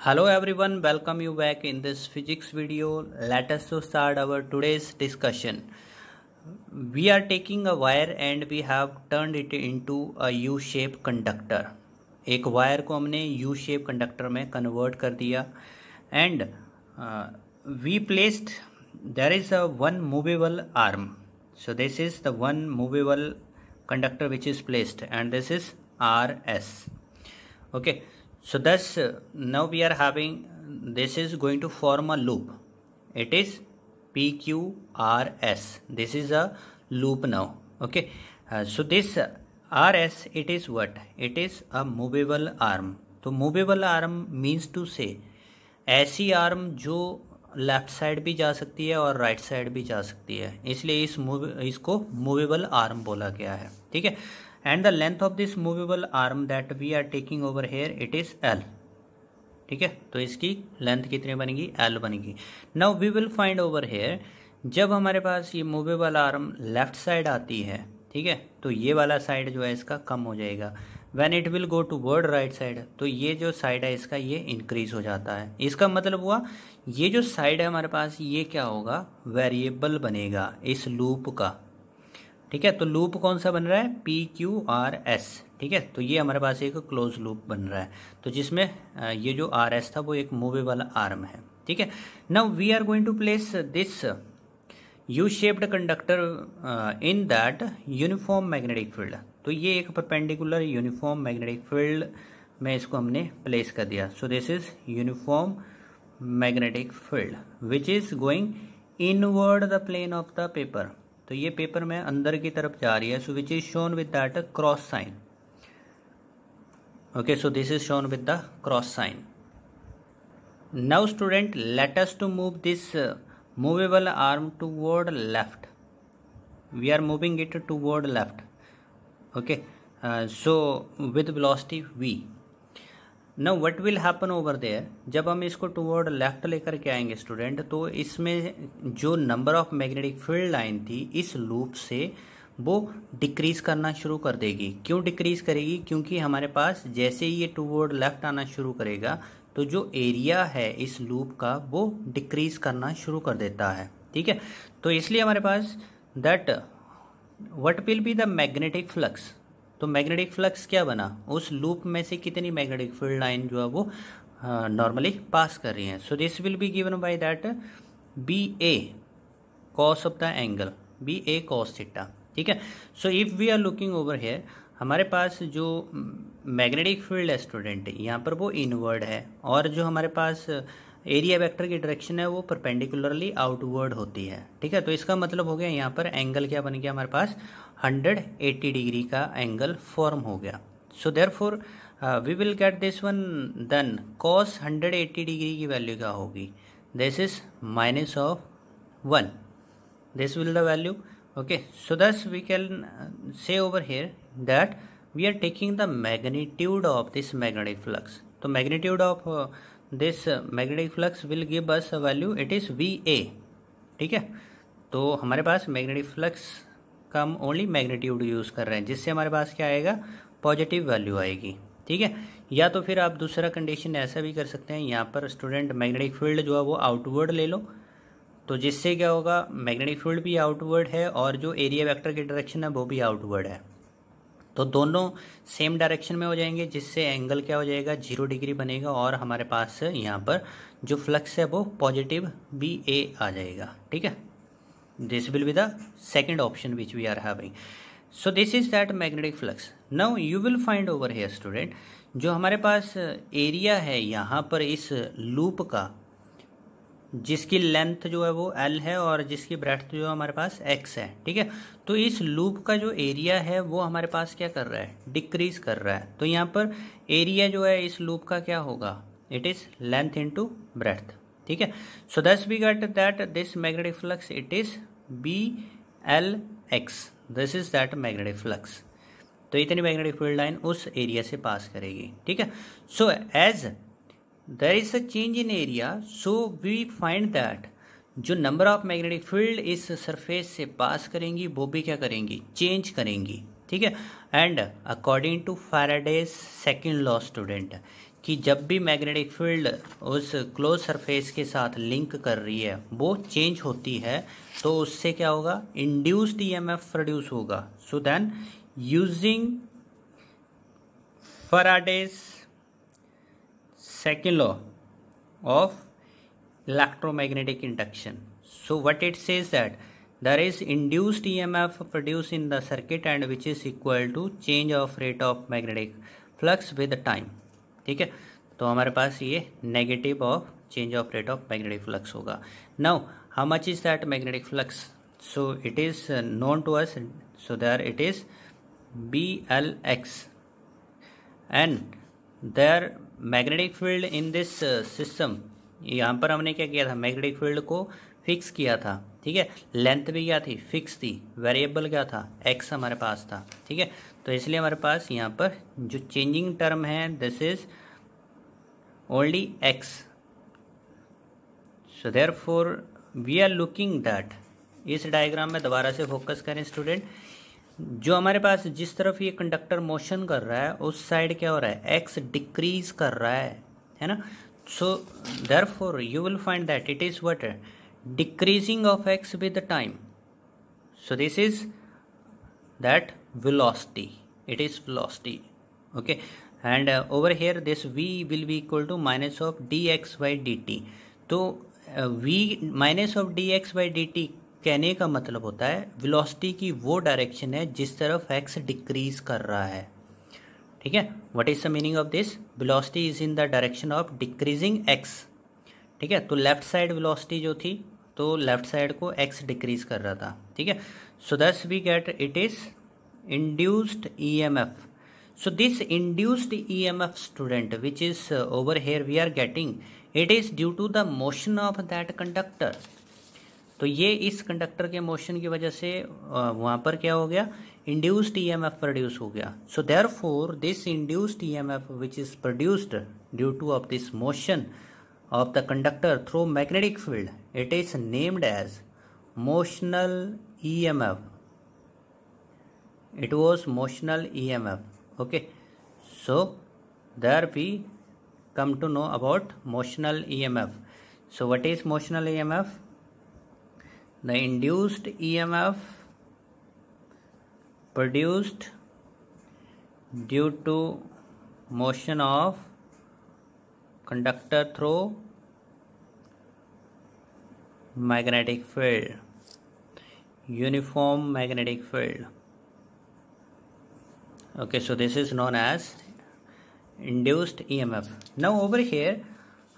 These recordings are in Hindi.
Hello everyone, welcome you back in this physics video. Let us to start our today's discussion. We are taking a wire and we have turned it into a U-shaped conductor. एक वायर को हमने U-shaped कंडक्टर में कन्वर्ट कर दिया and we placed there is a one movable arm. So this is the one movable conductor which is placed and this is RS. Okay. So thus now we are having this is going to form a loop. It is PQRS. This is a loop now. Okay. So this RS it is what? It is a movable arm. तो movable arm means to say ऐसी आर्म जो लेफ्ट साइड भी जा सकती है और राइट साइड भी जा सकती है, इसलिए इसको मूवेबल आर्म बोला गया है. ठीक है. And the length of this movable arm that we are taking over here it is L. ठीक है. तो इसकी लेंथ कितनी बनेगी? L बनेगी. Now we will find over here जब हमारे पास ये मूवेबल आर्म लेफ्ट साइड आती है, ठीक है, तो ये वाला साइड जो है इसका कम हो जाएगा. When it will go toward right side तो ये जो साइड है इसका ये इंक्रीज हो जाता है. इसका मतलब हुआ ये जो साइड है हमारे पास ये क्या होगा? वेरिएबल बनेगा इस लूप का. ठीक है. तो लूप कौन सा बन रहा है? PQRS. ठीक है. तो ये हमारे पास एक क्लोज लूप बन रहा है, तो जिसमें ये जो RS था वो एक मूवेबल आर्म है. ठीक है. Now we are going to place this U-shaped conductor in that uniform magnetic field. तो ये एक परपेंडिकुलर यूनिफॉर्म मैग्नेटिक फील्ड में इसको हमने प्लेस कर दिया. So this is uniform magnetic field which is going inward the plane of the paper. तो ये पेपर में अंदर की तरफ जा रही है. So which is shown with that cross sign. Okay. So this is shown with the cross sign. Now student let us to move this movable arm toward left. We are moving it toward left. Okay. So with velocity v. Now what will happen over there? जब हम इसको toward left लेकर के आएंगे स्टूडेंट, तो इसमें जो number of magnetic field line थी इस लूप से वो डिक्रीज करना शुरू कर देगी. क्यों डिक्रीज करेगी? क्योंकि हमारे पास जैसे ही ये टूवर्ड लेफ्ट आना शुरू करेगा तो जो एरिया है इस लूप का वो डिक्रीज करना शुरू कर देता है. ठीक है. तो इसलिए हमारे पास that what will be the magnetic flux. तो मैग्नेटिक फ्लक्स क्या बना? उस लूप में से कितनी मैग्नेटिक फील्ड लाइन जो है वो नॉर्मली पास कर रही है. So this will be given by that BA cos of the angle, BA cos theta. ठीक है. So if we are looking over here हमारे पास जो मैग्नेटिक फील्ड है स्टूडेंट यहाँ पर वो इनवर्ड है और जो हमारे पास एरिया वेक्टर की डायरेक्शन है वो परपेंडिकुलरली आउटवर्ड होती है. ठीक है. तो इसका मतलब हो गया यहाँ पर एंगल क्या बन गया हमारे पास? 180 डिग्री का एंगल फॉर्म हो गया. So therefore we will get this one. Then cos 180 degree की वैल्यू क्या होगी? This is -1. This will the value. Okay, so thus we can say over here that we are taking the magnitude of this magnetic flux. So magnitude of this magnetic flux will give us a value. It is VA. ठीक है. तो हमारे पास magnetic flux का हम ओनली मैग्नीट्यूड यूज़ कर रहे हैं, जिससे हमारे पास क्या आएगा? पॉजिटिव वैल्यू आएगी. ठीक है. या तो फिर आप दूसरा कंडीशन ऐसा भी कर सकते हैं, यहाँ पर स्टूडेंट मैग्नेटिक फील्ड जो है वो आउटवर्ड ले लो, तो जिससे क्या होगा? मैग्नेटिक फील्ड भी आउटवर्ड है और जो एरिया वेक्टर की डायरेक्शन है वो भी आउटवर्ड है, तो दोनों सेम डायरेक्शन में हो जाएंगे, जिससे एंगल क्या हो जाएगा? 0 डिग्री बनेगा और हमारे पास यहाँ पर जो फ्लक्स है वो पॉजिटिव BA आ जाएगा. ठीक है. This will be the second option which we are having. So this is that magnetic flux. Now you will find over here student जो हमारे पास एरिया है यहाँ पर इस लूप का, जिसकी लेंथ जो है वो L है और जिसकी ब्रेड्थ जो है हमारे पास X है. ठीक है. तो इस लूप का जो एरिया है वो हमारे पास क्या कर रहा है? डिक्रीज कर रहा है. तो यहाँ पर एरिया जो है इस लूप का क्या होगा? It is length into breadth. ठीक है. So thus we get that this magnetic flux it is BLX. This is that magnetic flux. तो इतनी मैग्नेटिक फील्ड लाइन उस एरिया से पास करेगी. ठीक है. So as there is a change in area, so we find that जो नंबर ऑफ मैग्नेटिक फील्ड इस सरफेस से पास करेंगी वो भी क्या करेंगी? चेंज करेंगी. ठीक है. And according to Faraday's second law student कि जब भी मैग्नेटिक फील्ड उस क्लोज सरफेस के साथ लिंक कर रही है वो चेंज होती है तो उससे क्या होगा, इंड्यूस्ड ईएमएफ प्रोड्यूस होगा. So then using Faraday's second law of electromagnetic induction. So what it says that there is induced EMF produced in the circuit and which is equal to change of rate of magnetic flux with time. ठीक है, तो हमारे पास ये negative of change of rate of magnetic flux होगा. Now how much is that magnetic flux? So it is known to us, so there it is BLX and their magnetic field in this system. यहाँ पर हमने क्या किया था, मैग्नेटिक फील्ड को फिक्स किया था. ठीक है, लेंथ भी क्या थी, फिक्स थी. वेरिएबल क्या था, एक्स हमारे पास था. ठीक है, तो इसलिए हमारे पास यहाँ पर जो चेंजिंग टर्म है this is only x. So therefore we are looking that, इस डायग्राम में दोबारा से फोकस करें स्टूडेंट. जो हमारे पास जिस तरफ ये कंडक्टर मोशन कर रहा है उस साइड क्या हो रहा है, एक्स डिक्रीज कर रहा है ना. So therefore you will find that it is what, decreasing of x with the time. So this is that velocity, it is velocity. Okay, and over here this v will be equal to minus of dx by dt. तो v minus of dx by dt कहने का मतलब होता है वेलोसिटी की वो डायरेक्शन है जिस तरफ x डिक्रीज कर रहा है. ठीक है, what is the meaning of this, velocity is in the direction of decreasing x. ठीक है, तो लेफ्ट साइड वेलोसिटी जो थी तो लेफ्ट साइड को x डिक्रीज कर रहा था. ठीक है, so thus we get it is induced EMF. So this induced EMF student which is over here we are getting, it is due to the motion of that conductor. तो ये इस कंडक्टर के मोशन की वजह से वहाँ पर क्या हो गया, इंड्यूस्ड EMF प्रोड्यूस हो गया. So therefore this induced EMF which is produced due to of this motion of the conductor through magnetic field, it is named as motional EMF. It was motional EMF. Okay, so there we come to know about motional EMF. So what is motional EMF? The induced EMF produced due to motion of conductor through magnetic field, uniform magnetic field. Okay, so this is known as induced EMF. Now over here,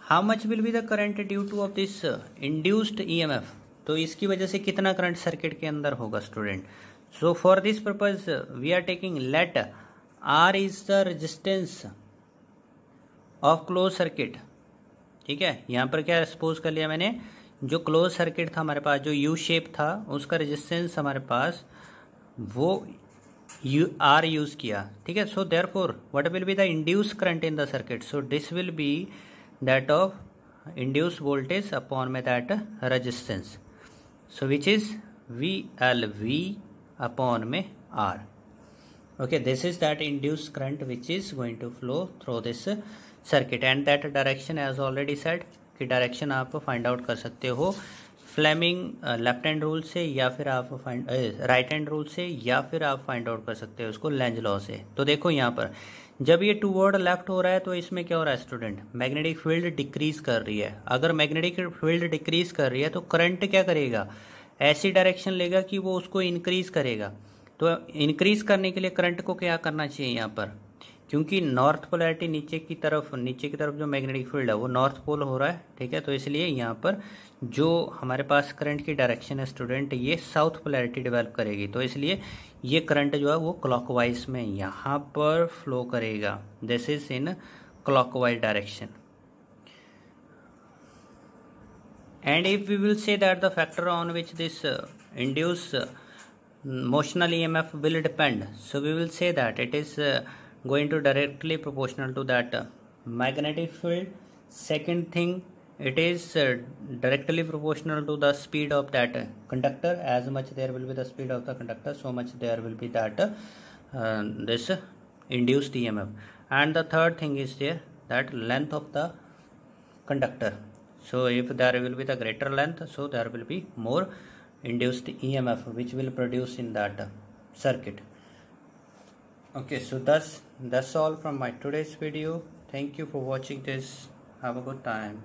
how much will be the current due to of this induced EMF? तो इसकी वजह से कितना करंट सर्किट के अंदर होगा student. So for this purpose we are taking let R is the resistance of close circuit. ठीक है, यहाँ पर क्या सपोज कर लिया मैंने, जो क्लोज सर्किट था हमारे पास, जो यू शेप था उसका रेजिस्टेंस हमारे पास वो आर यूज किया. ठीक है, so therefore what will be the induced current in the circuit. So this will be that of induced voltage upon में that resistance. So which is VLV upon में R. Okay, this is that induced current which is going to flow through this circuit and that direction as already said कि डायरेक्शन आप फाइंड आउट कर सकते हो फ्लेमिंग लेफ्ट हैंड रूल से या फिर आप राइट हैंड रूल से या फिर आप फाइंड आउट कर सकते हो उसको लेंज लॉ से. तो देखो यहाँ पर जब ये टूवर्ड लेफ्ट हो रहा है तो इसमें क्या हो रहा है स्टूडेंट, मैग्नेटिक फील्ड डिक्रीज कर रही है. अगर मैग्नेटिक फील्ड डिक्रीज कर रही है तो करंट क्या करेगा, ऐसी डायरेक्शन लेगा कि वो उसको इंक्रीज करेगा. तो इंक्रीज करने के लिए करंट को क्या करना चाहिए यहाँ पर, क्योंकि नॉर्थ पोलैरिटी नीचे की तरफ जो मैग्नेटिक फील्ड है वो नॉर्थ पोल हो रहा है. ठीक है, तो इसलिए यहाँ पर जो हमारे पास करंट की डायरेक्शन है स्टूडेंट ये साउथ पोलैरिटी डेवलप करेगी. तो इसलिए ये करंट जो है वो क्लॉकवाइज में यहाँ पर फ्लो करेगा. This is in clockwise direction. And if we will say that the factor on which this induced motional EMF will depend, so we will say that it is going to directly proportional to that magnetic field. Second thing, it is directly proportional to the speed of that conductor. As much there will be the speed of the conductor, so much there will be that this induced EMF. And the third thing is there that length of the conductor. So if there will be the greater length, so there will be more induced EMF which will produce in that circuit. Okay, so that's all from my today's video. Thank you for watching this. Have a good time.